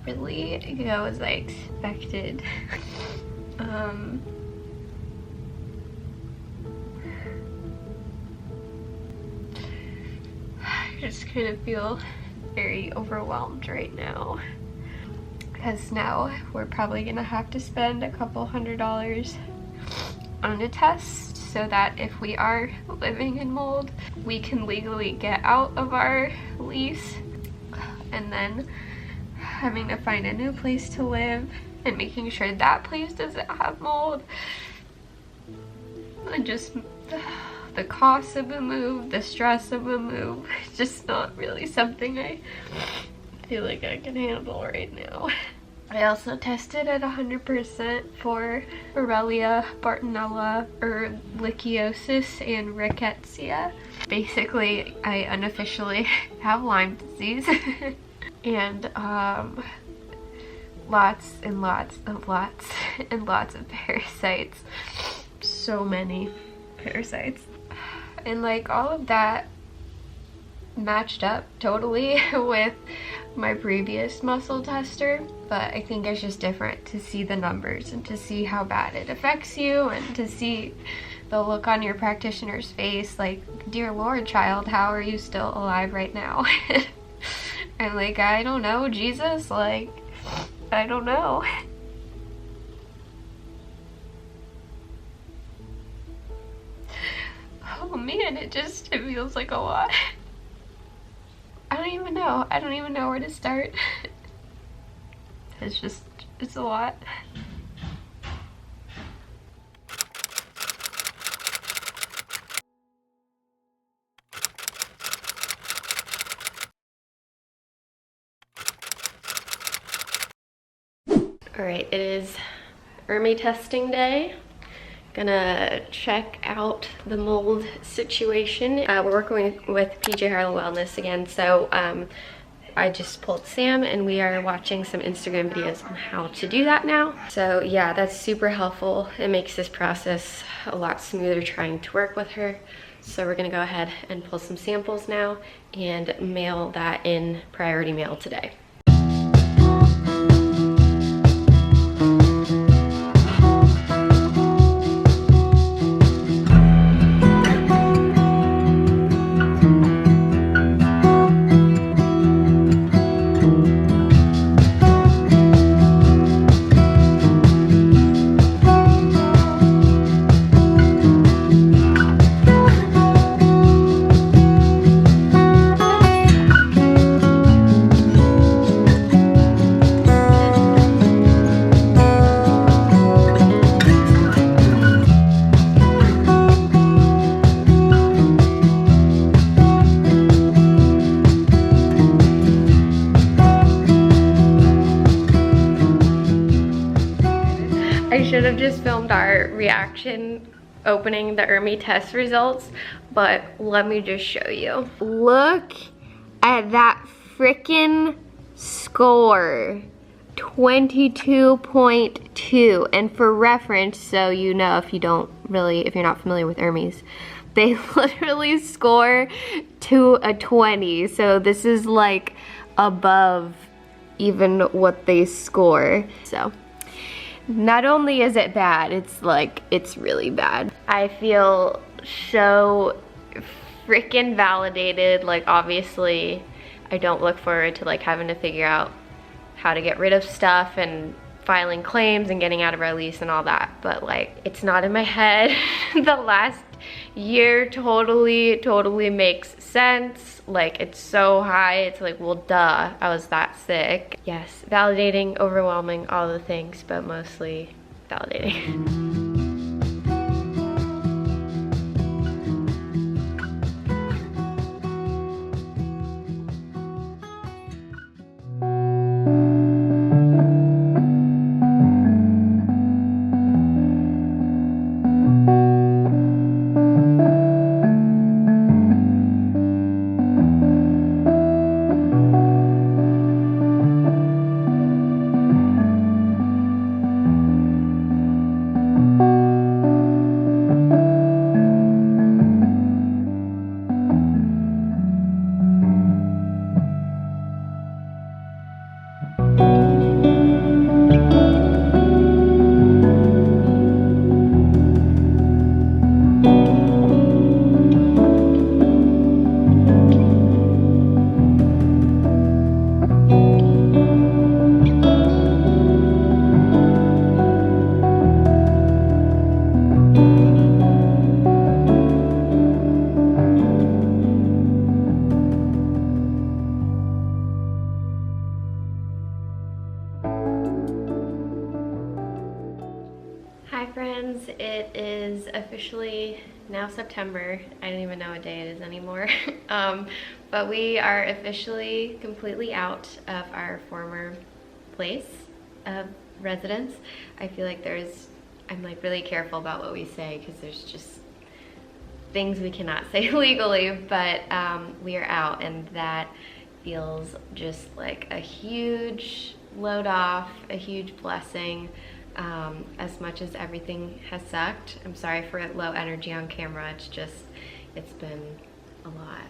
really go as I expected. I just kind of feel very overwhelmed right now, because now we're probably gonna have to spend a couple $100s on a test so that if we are living in mold, we can legally get out of our lease, and then having to find a new place to live and making sure that place doesn't have mold, and just the cost of a move, the stress of a move. It's just not really something I feel like I can handle right now. I also tested at 100% for Borrelia, Bartonella, Ehrlichiosis, and Rickettsia. Basically, I unofficially have Lyme disease. And lots and lots and lots and lots of parasites. So many parasites. And like all of that matched up totally with my previous muscle tester, but I think it's just different to see the numbers and to see how bad it affects you, and to see the look on your practitioner's face like, dear Lord, child, how are you still alive right now? I'm like, I don't know, Jesus, like, I don't know. Oh man, it feels like a lot. I don't even know where to start. It's a lot. Alright, it is ERMI testing day. Gonna check out the mold situation. We're working with PJ Harlan Wellness again, so I just pulled Sam and we are watching some Instagram videos on how to do that now. So yeah, that's super helpful. It makes this process a lot smoother trying to work with her. So we're gonna go ahead and pull some samples now and mail that in priority mail today. I should have just filmed our reaction opening the ERMI test results, but let me just show you. Look at that frickin' score. 22.2. And for reference, so you know, if you're not familiar with ERMIs, they literally score to a 20. So this is like above even what they score. So not only is it bad, it's really bad. I feel so freaking validated. Like, obviously I don't look forward to like having to figure out how to get rid of stuff and filing claims and getting out of our lease and all that, but like, it's not in my head. The last year totally makes sense. Like, it's so high, it's like, well, duh, I was that sick. Yes, validating, overwhelming, all the things, but mostly validating. friends, it is officially now September. I don't even know what day it is anymore. But we are officially completely out of our former place of residence. I feel like I'm like really careful about what we say because there's just things we cannot say legally, but we are out, and that feels just like a huge load off, a huge blessing. As much as everything has sucked. I'm sorry for low energy on camera. It's been a lot.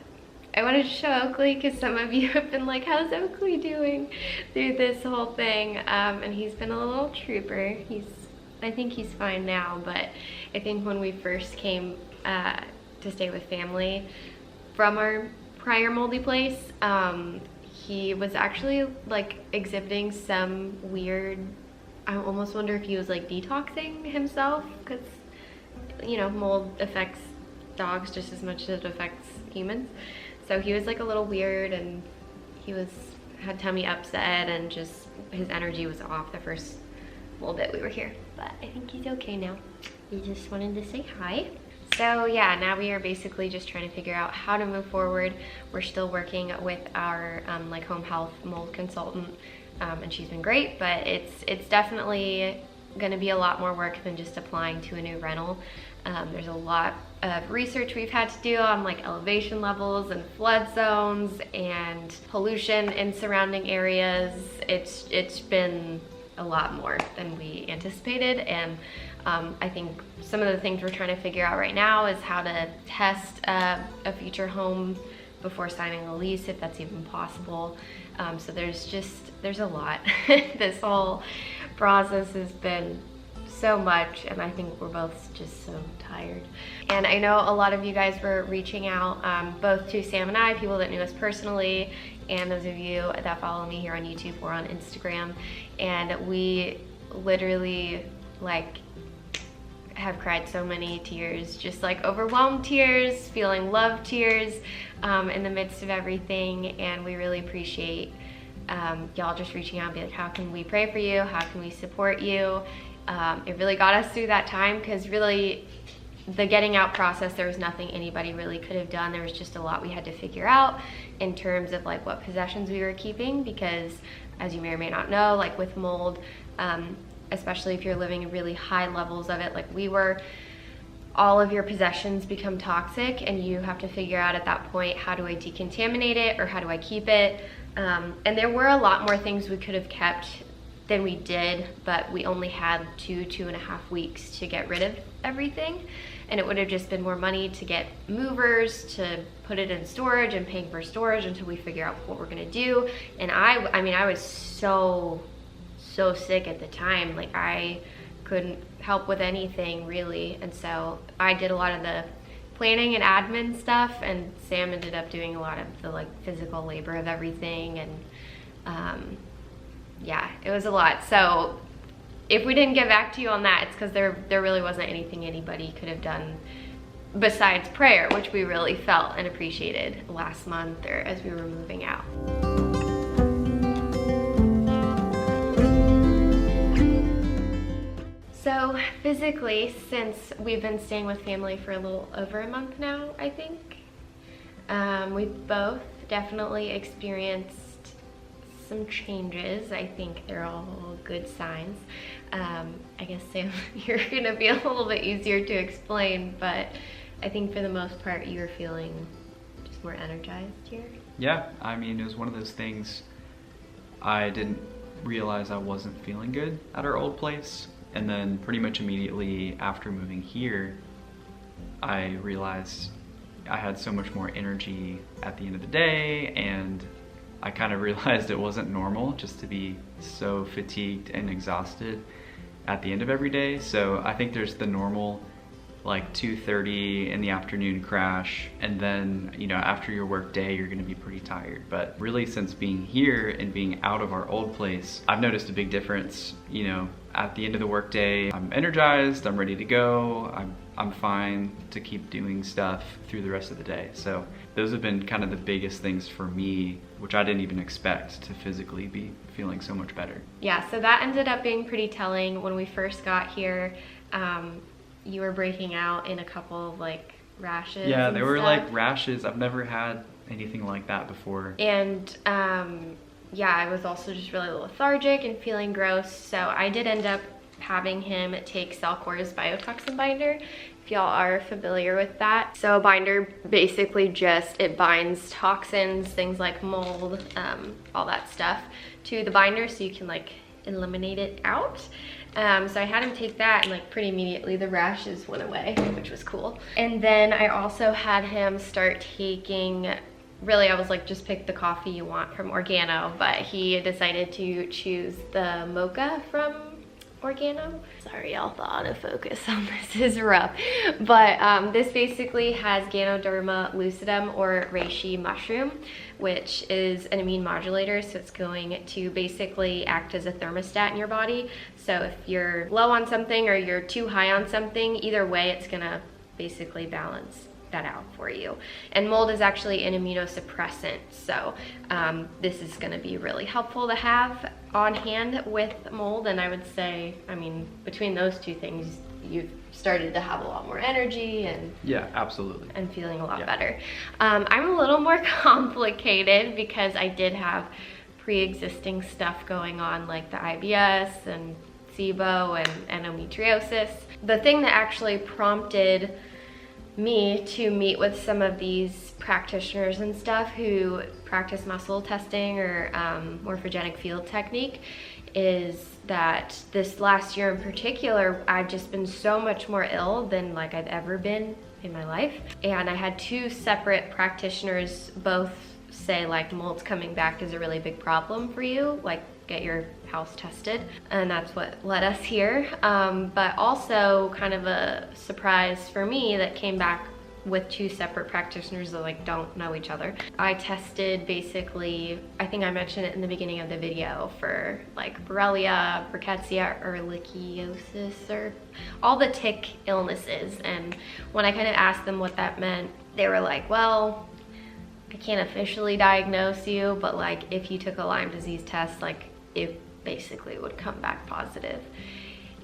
I wanted to show Oakley because some of you have been like, how's Oakley doing through this whole thing? And he's been a little trooper. I think he's fine now, but I think when we first came to stay with family from our prior moldy place, he was actually like exhibiting some weird, I almost wonder if he was like detoxing himself, because you know, mold affects dogs just as much as it affects humans. So he was like a little weird, and he had tummy upset, and just his energy was off the first little bit we were here. But I think he's okay now. He just wanted to say hi. So yeah, now we are basically just trying to figure out how to move forward. We're still working with our like home health mold consultant, and she's been great, but it's definitely gonna be a lot more work than just applying to a new rental. There's a lot of research we've had to do on like elevation levels and flood zones and pollution in surrounding areas. It's been a lot more than we anticipated, and I think some of the things we're trying to figure out right now is how to test a future home before signing a lease, if that's even possible. So there's a lot. This whole process has been so much, and I think we're both just so tired. And I know a lot of you guys were reaching out, both to Sam and I, people that knew us personally, and those of you that follow me here on YouTube or on Instagram, and we literally like have cried so many tears, just like overwhelmed tears, feeling love tears in the midst of everything. And we really appreciate y'all just reaching out and be like, how can we pray for you? How can we support you? It really got us through that time, because really the getting out process, there was nothing anybody really could have done. There was just a lot we had to figure out in terms of like what possessions we were keeping, because as you may or may not know, like with mold, especially if you're living in really high levels of it, like we were, all of your possessions become toxic, and you have to figure out at that point, how do I decontaminate it, or how do I keep it? And there were a lot more things we could have kept than we did, but we only had 2.5 weeks to get rid of everything, and it would have just been more money to get movers to put it in storage and paying for storage until we figure out what we're gonna do. And I mean, I was so sick at the time, like I couldn't help with anything really, and so I did a lot of the planning and admin stuff, and Sam ended up doing a lot of the like physical labor of everything. And yeah, it was a lot. So if we didn't get back to you on that, it's because there really wasn't anything anybody could have done besides prayer, which we really felt and appreciated last month or as we were moving out. So physically, since we've been staying with family for a little over a month now, I think, we've both definitely experienced some changes. I think they're all good signs. I guess Sam, you're gonna be a little bit easier to explain, but I think for the most part you were feeling just more energized here. Yeah, I mean, it was one of those things, I didn't realize I wasn't feeling good at our old place, and then pretty much immediately after moving here, I realized I had so much more energy at the end of the day, and I kind of realized it wasn't normal just to be so fatigued and exhausted at the end of every day. So I think there's the normal like 2:30 in the afternoon crash, and then, you know, after your work day you're gonna be pretty tired. But really, since being here and being out of our old place, I've noticed a big difference. You know, at the end of the work day, I'm energized, I'm ready to go, I'm fine to keep doing stuff through the rest of the day. So those have been kind of the biggest things for me, which I didn't even expect to physically be feeling so much better. Yeah, so that ended up being pretty telling. When we first got here, you were breaking out in a couple of like rashes. Yeah, and they were stuff. like rashes. I've never had anything like that before. And yeah, I was also just really lethargic and feeling gross. So I did end up having him take Cellcore's biotoxin binder, if y'all are familiar with that. So a binder basically just, it binds toxins, things like mold, all that stuff to the binder so you can like eliminate it out. So I had him take that, and like pretty immediately the rashes went away, which was cool. And then I also had him start taking, really I was like, just pick the coffee you want from Organo, but he decided to choose the mocha from Organo. Sorry y'all, the autofocus on this is rough. But this basically has Ganoderma lucidum or reishi mushroom, which is an immune modulator. So it's going to basically act as a thermostat in your body. So if you're low on something or you're too high on something, either way, it's gonna basically balance that out for you. And mold is actually an immunosuppressant, so this is going to be really helpful to have on hand with mold. And I would say, I mean, between those two things, you've started to have a lot more energy and yeah, absolutely, and feeling a lot better. I'm a little more complicated because I did have pre-existing stuff going on, like the IBS and SIBO and endometriosis. The thing that actually prompted me to meet with some of these practitioners and stuff who practice muscle testing or morphogenic field technique is that this last year in particular, I've just been so much more ill than like I've ever been in my life. And I had two separate practitioners both say like mold's coming back is a really big problem for you, like get your house tested, and that's what led us here. But also kind of a surprise for me that came back with two separate practitioners that like don't know each other. I tested basically, I think I mentioned it in the beginning of the video, for like Borrelia, Rickettsia, ehrlichiosis, or all the tick illnesses. And when I kind of asked them what that meant, they were like, well, I can't officially diagnose you, but like if you took a Lyme disease test, like it basically would come back positive.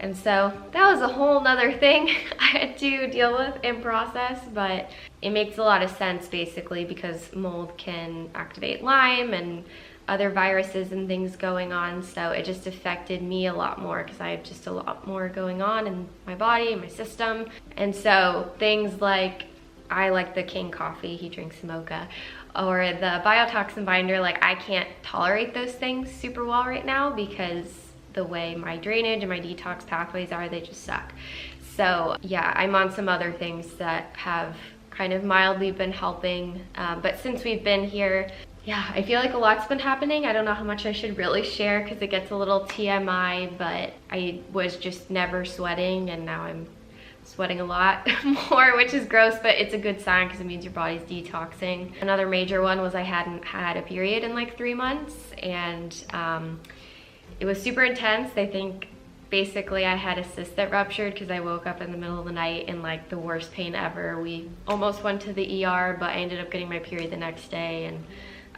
And so that was a whole nother thing I had to deal with and process, but it makes a lot of sense basically because mold can activate Lyme and other viruses and things going on. So it just affected me a lot more because I have just a lot more going on in my body and my system. And so things like, I like the King coffee, he drinks mocha, or the biotoxin binder, like I can't tolerate those things super well right now because the way my drainage and my detox pathways are, they just suck. So yeah, I'm on some other things that have kind of mildly been helping. But since we've been here, yeah, I feel like a lot's been happening. I don't know how much I should really share because it gets a little TMI, but I was just never sweating and now I'm sweating a lot more, which is gross, but it's a good sign because it means your body's detoxing. Another major one was I hadn't had a period in like 3 months, and it was super intense. I think basically I had a cyst that ruptured because I woke up in the middle of the night in like the worst pain ever. We almost went to the ER, but I ended up getting my period the next day, and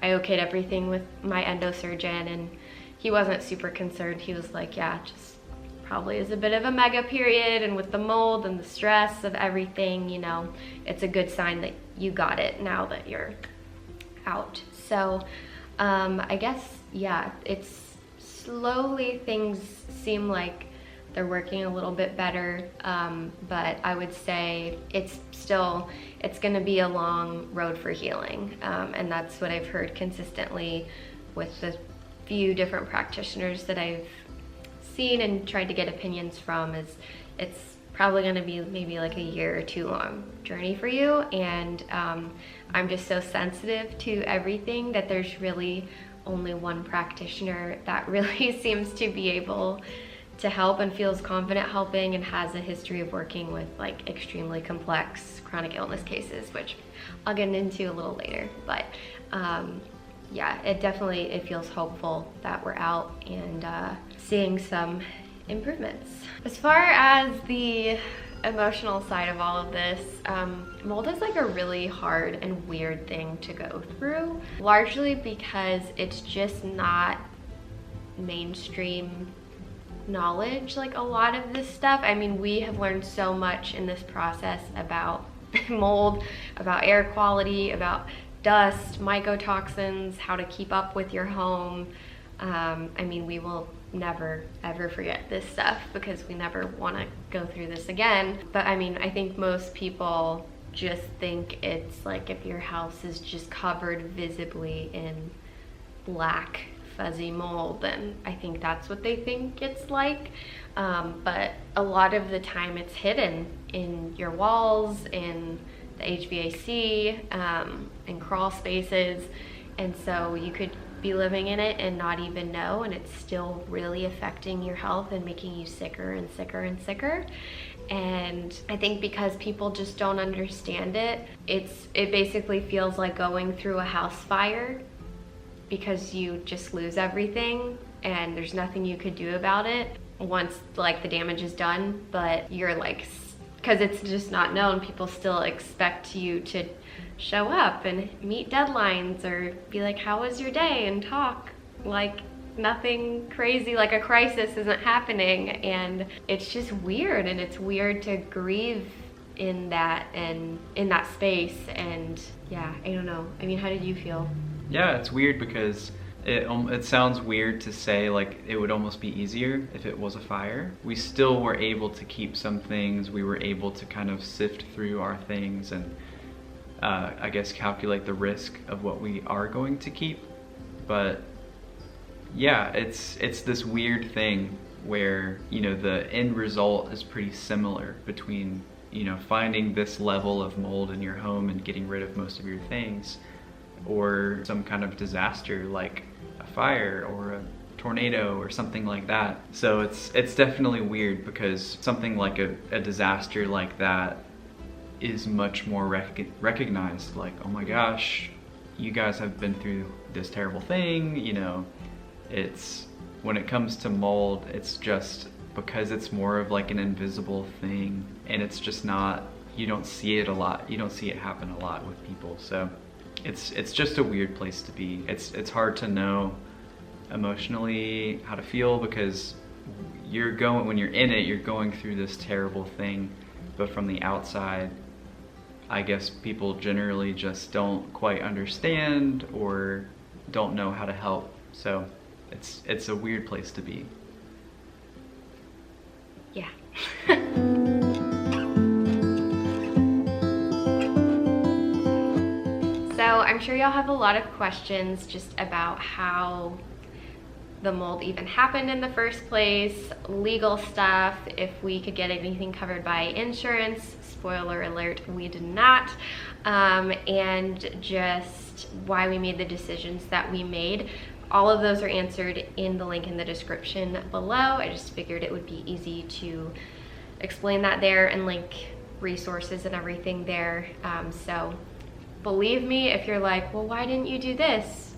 I okayed everything with my endosurgeon, and he wasn't super concerned. He was like, yeah, just probably is a bit of a mega period, and with the mold and the stress of everything, you know, it's a good sign that you got it now that you're out. So I guess, yeah, it's slowly things seem like they're working a little bit better, but I would say it's gonna be a long road for healing, and that's what I've heard consistently with the few different practitioners that I've seen and tried to get opinions from. Is it's probably going to be maybe like a year or two long journey for you, and I'm just so sensitive to everything that there's really only one practitioner that really seems to be able to help and feels confident helping and has a history of working with like extremely complex chronic illness cases, which I'll get into a little later. But yeah, it feels hopeful that we're out and seeing some improvements. As far as the emotional side of all of this, mold is like a really hard and weird thing to go through, largely because it's just not mainstream acknowledge like a lot of this stuff. I mean, we have learned so much in this process about mold, about air quality, about dust, mycotoxins, how to keep up with your home. I mean, we will never ever forget this stuff because we never want to go through this again. But I mean, I think most people just think it's like if your house is just covered visibly in black fuzzy mold, then I think that's what they think it's like. But a lot of the time it's hidden in your walls, in the HVAC, in crawl spaces, and so you could be living in it and not even know, and it's still really affecting your health and making you sicker and sicker and sicker. And I think because people just don't understand it, it basically feels like going through a house fire, because you just lose everything and there's nothing you could do about it once like the damage is done. But you're like, because it's just not known, people still expect you to show up and meet deadlines or be like, how was your day, and talk like nothing crazy, like a crisis isn't happening. And it's just weird, and it's weird to grieve in that and in that space. And yeah, I don't know. I mean, how did you feel? Yeah, it's weird because it sounds weird to say like it would almost be easier if it was a fire. We still were able to keep some things. We were able to kind of sift through our things and I guess calculate the risk of what we are going to keep. But yeah, it's this weird thing where, you know, the end result is pretty similar between, you know, finding this level of mold in your home and getting rid of most of your things, or some kind of disaster like a fire or a tornado or something like that. So it's definitely weird because something like a disaster like that is much more recognized, like, oh my gosh, you guys have been through this terrible thing, you know. It's, when it comes to mold, it's just because it's more of like an invisible thing, and it's just not, you don't see it a lot, you don't see it happen a lot with people. So it's just a weird place to be. It's hard to know emotionally how to feel, because when you're in it, you're going through this terrible thing, but from the outside, I guess people generally just don't quite understand or don't know how to help. So it's a weird place to be. Yeah. So I'm sure y'all have a lot of questions just about how the mold even happened in the first place, legal stuff, if we could get anything covered by insurance. Spoiler alert, we did not. And just why we made the decisions that we made. All of those are answered in the link in the description below. I just figured it would be easy to explain that there and link resources and everything there. So believe me, if you're like, well, why didn't you do this?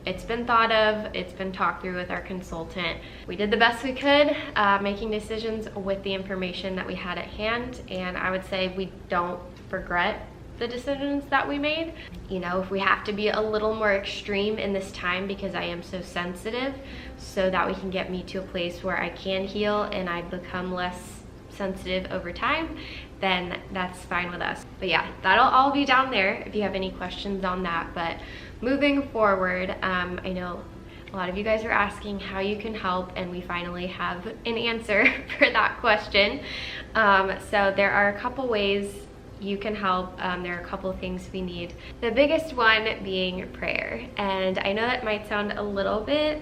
It's been thought of, it's been talked through with our consultant. We did the best we could, making decisions with the information that we had at hand, and I would say we don't regret the decisions that we made. You know, if we have to be a little more extreme in this time because I am so sensitive, so that we can get me to a place where I can heal and I become less sensitive over time, then that's fine with us. But yeah, that'll all be down there if you have any questions on that. But moving forward, I know a lot of you guys are asking how you can help, and we finally have an answer for that question. So there are a couple ways you can help. There are a couple of things we need. The biggest one being prayer. And I know that might sound a little bit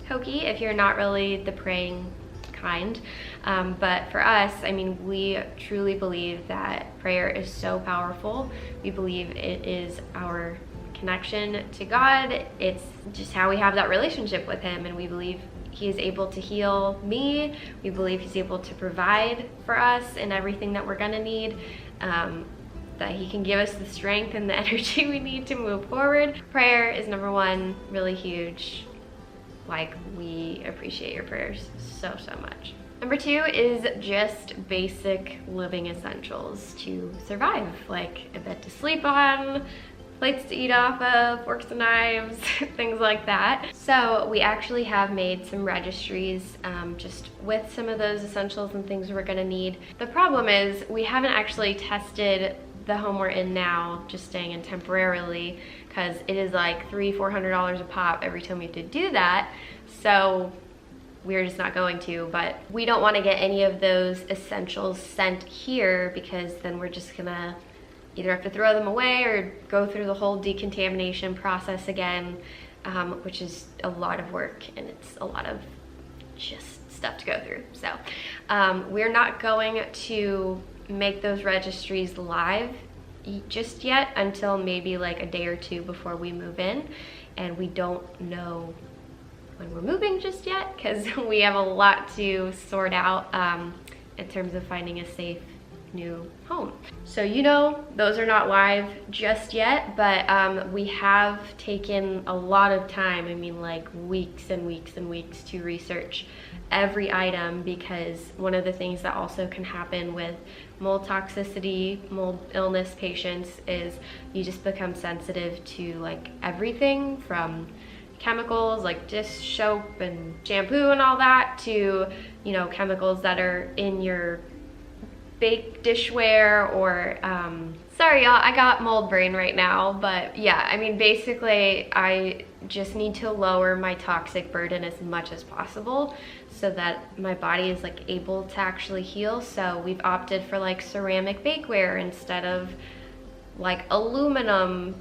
hokey if you're not really the praying kind, but for us, I mean, we truly believe that prayer is so powerful. We believe it is our connection to God. It's just how we have that relationship with Him, and we believe He is able to heal me. We believe He's able to provide for us in everything that we're gonna need, that He can give us the strength and the energy we need to move forward. Prayer is number one, really huge. Like, we appreciate your prayers so much. Number two is just basic living essentials to survive, like a bed to sleep on, plates to eat off of, forks and knives, things like that. So we actually have made some registries just with some of those essentials and things we're gonna need. The problem is we haven't actually tested the home we're in now, just staying in temporarily, because it is like $300–400 a pop every time we have to do that. So we're just not going to, but we don't want to get any of those essentials sent here, because then we're just gonna either have to throw them away or go through the whole decontamination process again, which is a lot of work and it's a lot of just stuff to go through. So we're not going to make those registries live just yet until maybe like a day or two before we move in, and we don't know when we're moving just yet because we have a lot to sort out in terms of finding a safe new home. So you know, those are not live just yet, but we have taken a lot of time, I mean like weeks and weeks and weeks, to research every item, because one of the things that also can happen with mold toxicity, mold illness patients is you just become sensitive to like everything from chemicals like dish soap and shampoo and all that to, you know, chemicals that are in your baked dishware or sorry y'all, I got mold brain right now, but yeah, I mean basically I just need to lower my toxic burden as much as possible so that my body is like able to actually heal. So we've opted for like ceramic bakeware instead of like aluminum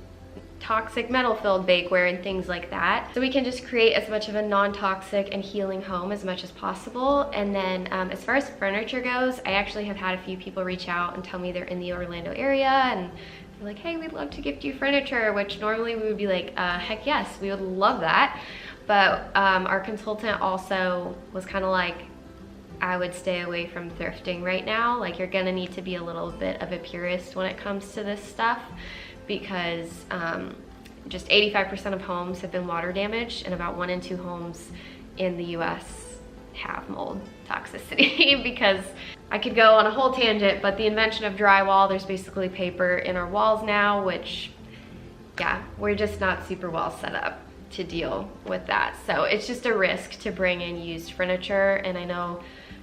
toxic metal filled bakeware and things like that, so we can just create as much of a non-toxic and healing home as much as possible. And then as far as furniture goes, I actually have had a few people reach out and tell me they're in the Orlando area and they're like, hey, we'd love to gift you furniture, which normally we would be like, heck yes, we would love that. But our consultant also was kind of like, I would stay away from thrifting right now. Like, you're gonna need to be a little bit of a purist when it comes to this stuff, because just 85% of homes have been water damaged, and about 1 in 2 homes in the US have mold toxicity. Because I could go on a whole tangent, but the invention of drywall, there's basically paper in our walls now, which, yeah, we're just not super well set up to deal with that. So it's just a risk to bring in used furniture, and I know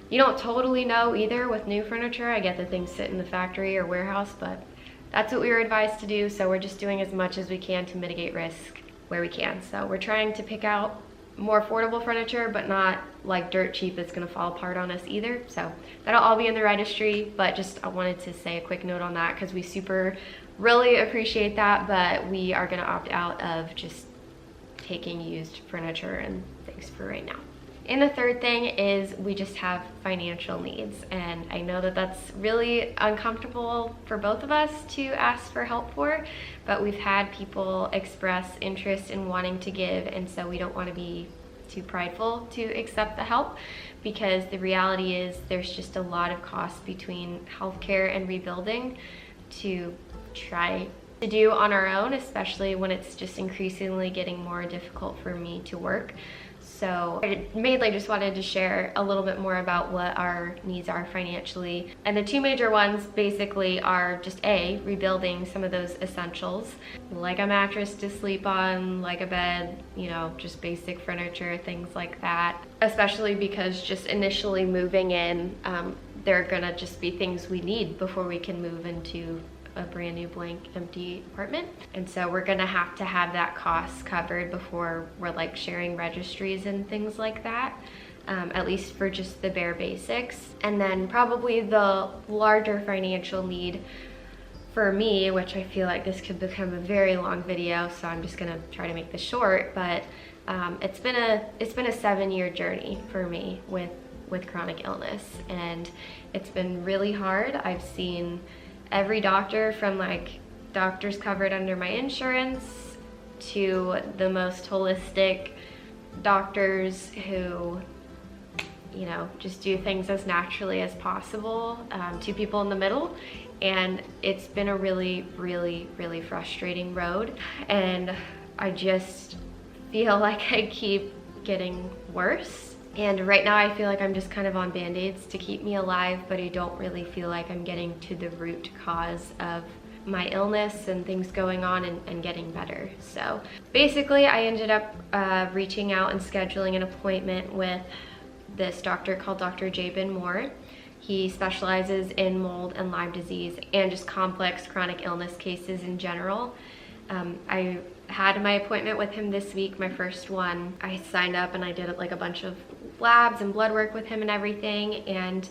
you don't totally know either with new furniture. I get that things sit in the factory or warehouse, but that's what we were advised to do, so we're just doing as much as we can to mitigate risk where we can. So we're trying to pick out more affordable furniture, but not like dirt cheap that's gonna fall apart on us either. So that'll all be in the registry, but just I wanted to say a quick note on that because we really appreciate that, but we are gonna opt out of just taking used furniture and things for right now. And the third thing is we just have financial needs, and I know that that's really uncomfortable for both of us to ask for help for, but we've had people express interest in wanting to give, and so we don't want to be too prideful to accept the help, because the reality is there's just a lot of cost between healthcare and rebuilding to try to do on our own, especially when it's just increasingly getting more difficult for me to work. So I mainly just wanted to share a little bit more about what our needs are financially. And the two major ones basically are just A, rebuilding some of those essentials, like a mattress to sleep on, like a bed, you know, just basic furniture, things like that. Especially because just initially moving in, there are gonna just be things we need before we can move into a brand new blank empty apartment, and so we're gonna have to have that cost covered before we're like sharing registries and things like that, at least for just the bare basics. And then probably the larger financial need for me, which I feel like this could become a very long video, so I'm just gonna try to make this short, but it's been a 7-year journey for me with chronic illness, and it's been really hard. I've seen every doctor, from like doctors covered under my insurance to the most holistic doctors who, you know, just do things as naturally as possible, to people in the middle. And it's been a really, really, really frustrating road, and I just feel like I keep getting worse. And right now I feel like I'm just kind of on band-aids to keep me alive, but I don't really feel like I'm getting to the root cause of my illness and things going on and getting better. So basically I ended up reaching out and scheduling an appointment with this doctor called Dr. Jabin Moore. He specializes in mold and Lyme disease and just complex chronic illness cases in general. I had my appointment with him this week, my first one. I signed up and I did like a bunch of labs and blood work with him and everything, and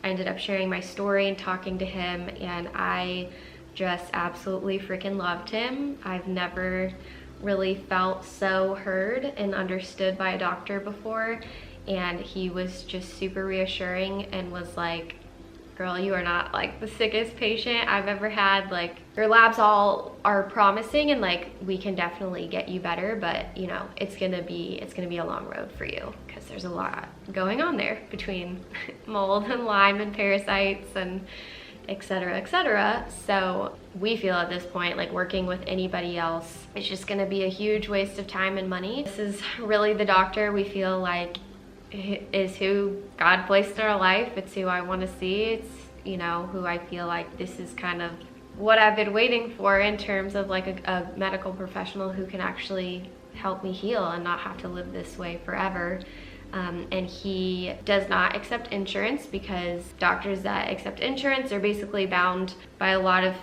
I ended up sharing my story and talking to him, and I just absolutely freaking loved him. I've never really felt so heard and understood by a doctor before, and he was just super reassuring and was like, girl, you are not like the sickest patient I've ever had. Like, your labs all are promising and like we can definitely get you better, but you know, it's gonna be a long road for you because there's a lot going on there between mold and Lyme and parasites and etc., etc. So we feel at this point like working with anybody else is just gonna be a huge waste of time and money. This is really the doctor we feel like is who God placed in our life. It's who I want to see. It's, you know, who I feel like this is kind of what I've been waiting for in terms of like a medical professional who can actually help me heal and not have to live this way forever. And he does not accept insurance because doctors that accept insurance are basically bound by a lot of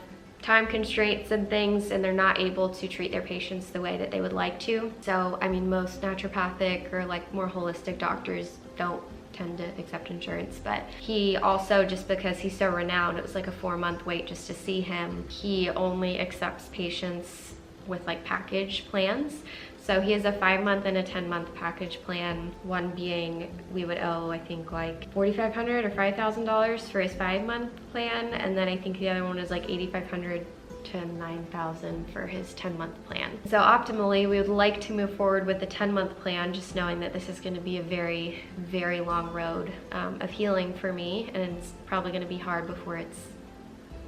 time constraints and things, and they're not able to treat their patients the way that they would like to. So, I mean, most naturopathic or like more holistic doctors don't tend to accept insurance, but he also, just because he's so renowned, it was like a 4-month wait just to see him. He only accepts patients with like package plans. So he has a 5-month and a 10-month package plan. One being we would owe, I think, like $4,500 or $5,000 for his 5-month plan, and then I think the other one is like $8,500 to $9,000 for his 10-month plan. So optimally, we would like to move forward with the 10-month plan, just knowing that this is going to be a very, very long road of healing for me, and it's probably going to be hard before it's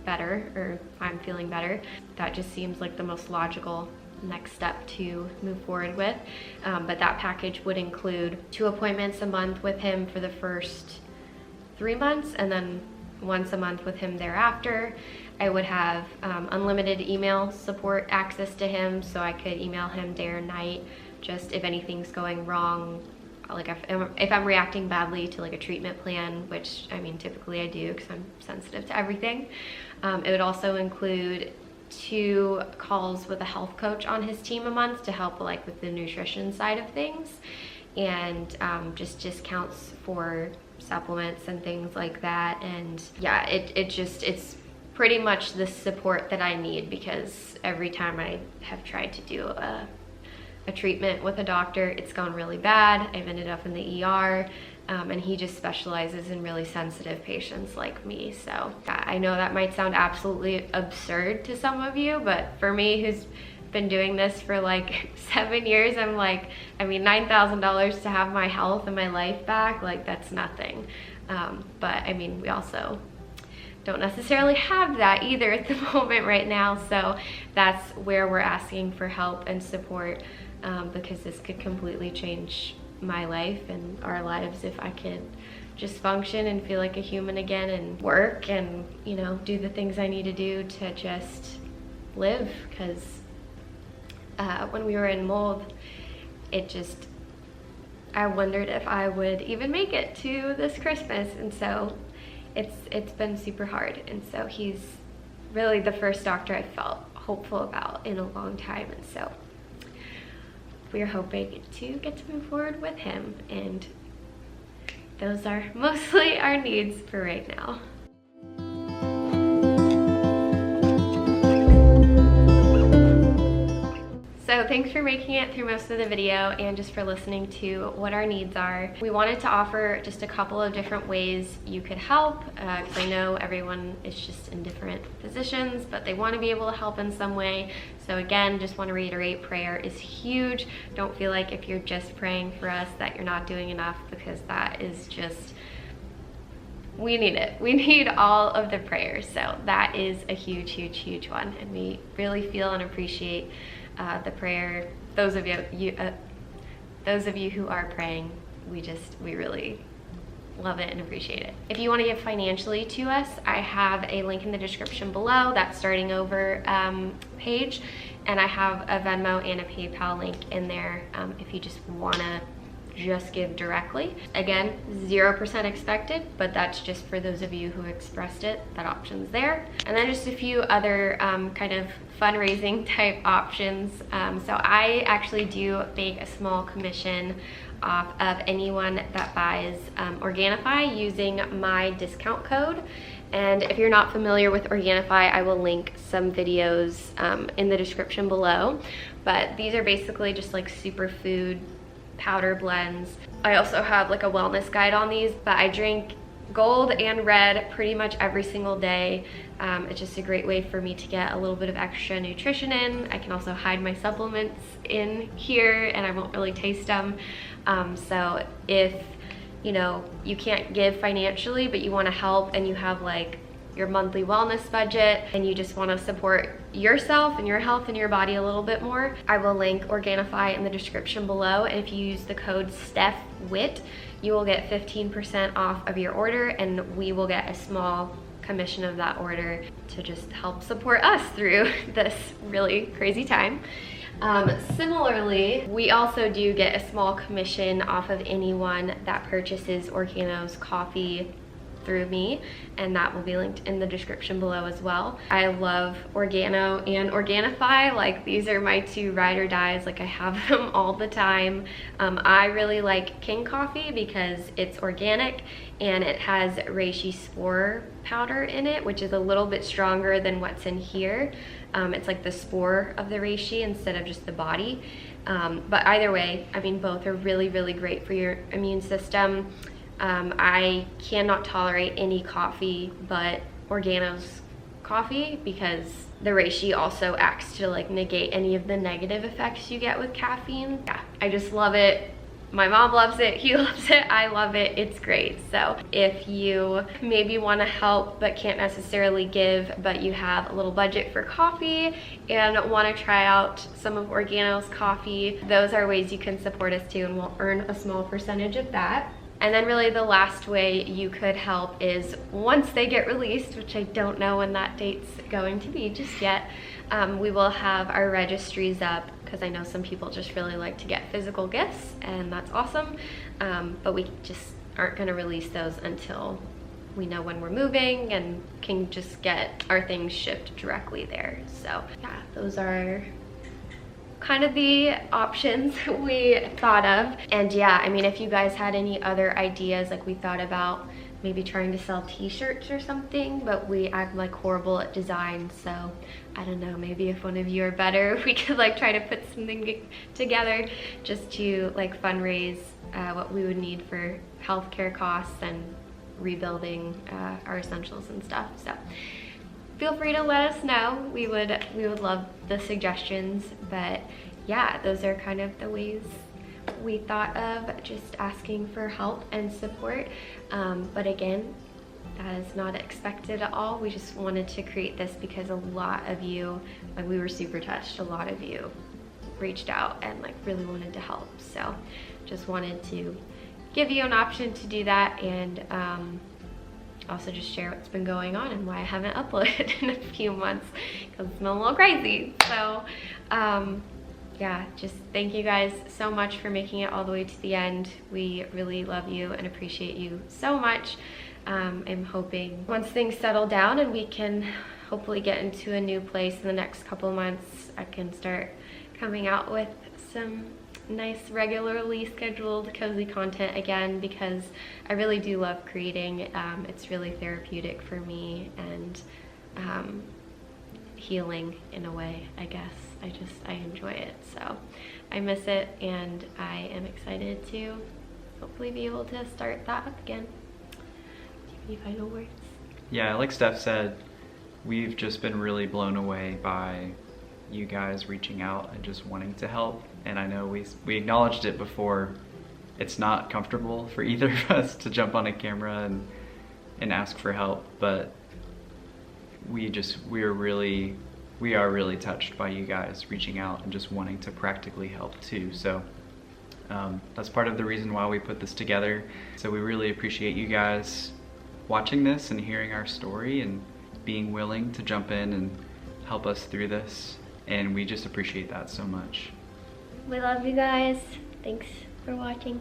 better or I'm feeling better. That just seems like the most logical next step to move forward with. But that package would include 2 appointments a month with him for the first 3 months, and then once a month with him thereafter. I would have unlimited email support access to him, so I could email him day or night, just if anything's going wrong, like if I'm reacting badly to like a treatment plan, which I mean typically I do because I'm sensitive to everything. It would also include 2 calls with a health coach on his team a month to help like with the nutrition side of things, and just discounts for supplements and things like that. And yeah, it's pretty much the support that I need, because every time I have tried to do a treatment with a doctor, it's gone really bad. I've ended up in the ER. And he just specializes in really sensitive patients like me. So I know that might sound absolutely absurd to some of you, but for me, who's been doing this for like 7 years, I'm like, I mean, $9,000 to have my health and my life back, like that's nothing. But I mean, we also don't necessarily have that either at the moment right now. So that's where we're asking for help and support, because this could completely change my life and our lives if I could just function and feel like a human again and work and, you know, do the things I need to do to just live. Because when we were in mold, I wondered if I would even make it to this Christmas, and so it's been super hard. And so he's really the first doctor I felt hopeful about in a long time, and so we're hoping to get to move forward with him, and those are mostly our needs for right now. So thanks for making it through most of the video and just for listening to what our needs are. We wanted to offer just a couple of different ways you could help, because I know everyone is just in different positions, but they want to be able to help in some way. So again, just want to reiterate, prayer is huge. Don't feel like if you're just praying for us that you're not doing enough, because that is just, we need it. We need all of the prayers. So that is a huge, huge, huge one. And we really feel and appreciate the prayer. Those of you who are praying, we really love it and appreciate it. If you want to give financially to us, I have a link in the description below, that starting over page, and I have a Venmo and a PayPal link in there if you just want to just give directly. Again, 0% expected, but that's just for those of you who expressed it. That option's there. And then just a few other kind of fundraising type options. So I actually do make a small commission off of anyone that buys Organifi using my discount code. And if you're not familiar with Organifi, I will link some videos in the description below. But these are basically just like superfood powder blends. I also have like a wellness guide on these, but I drink gold and red pretty much every single day. It's just a great way for me to get a little bit of extra nutrition in. I can also hide my supplements in here and I won't really taste them. So if you can't give financially, but you want to help and you have like your monthly wellness budget and you just want to support yourself and your health and your body a little bit more, I will link Organifi in the description below. And if you use the code StephWitt, you will get 15% off of your order, and we will get a small commission of that order to just help support us through this really crazy time. Similarly, we also do get a small commission off of anyone that purchases Organo's coffee through me, and that will be linked in the description below as well. I love Organo and Organifi. Like, these are my two ride or dies. Like, I have them all the time. I really like King Coffee because it's organic and it has reishi spore powder in it, which is a little bit stronger than what's in here. It's like the spore of the reishi instead of just the body. But either way, I mean, both are really, really great for your immune system. I cannot tolerate any coffee but Organo's coffee because the reishi also acts to like negate any of the negative effects you get with caffeine. Yeah, I just love it. My mom loves it, he loves it, I love it, it's great. So if you maybe want to help but can't necessarily give, but you have a little budget for coffee and want to try out some of Organo's coffee, those are ways you can support us too, and we'll earn a small percentage of that. And then really the last way you could help is once they get released, which I don't know when that date's going to be just yet, we will have our registries up, because I know some people just really like to get physical gifts, and that's awesome. But we just aren't gonna release those until we know when we're moving and can just get our things shipped directly there. So yeah, those are kind of the options we thought of. And yeah, I mean, if you guys had any other ideas, like we thought about maybe trying to sell t-shirts or something, but I'm like horrible at design, so I don't know, maybe if one of you are better, we could like try to put something together just to like fundraise what we would need for healthcare costs and rebuilding our essentials and stuff. So feel free to let us know. We would love the suggestions. But yeah, those are kind of the ways we thought of just asking for help and support. But again, that is not expected at all. We just wanted to create this because a lot of you, like, we were super touched. A lot of you reached out and like really wanted to help. So just wanted to give you an option to do that, and also just share what's been going on and why I haven't uploaded in a few months, because it's been a little crazy. So yeah, just thank you guys so much for making it all the way to the end. We really love you and appreciate you so much. I'm hoping once things settle down and we can hopefully get into a new place in the next couple of months, I can start coming out with some nice regularly scheduled cozy content again, because I really do love creating. It's really therapeutic for me and healing in a way, I guess. I enjoy it, so I miss it, and I am excited to hopefully be able to start that up again. Do you have any final words? Yeah, like Steph said, we've just been really blown away by you guys reaching out and just wanting to help. And I know we acknowledged it before, it's not comfortable for either of us to jump on a camera and ask for help, but we are really touched by you guys reaching out and just wanting to practically help too. So That's part of the reason why we put this together. So we really appreciate you guys watching this and hearing our story and being willing to jump in and help us through this. And we just appreciate that so much. We love you guys. Thanks for watching.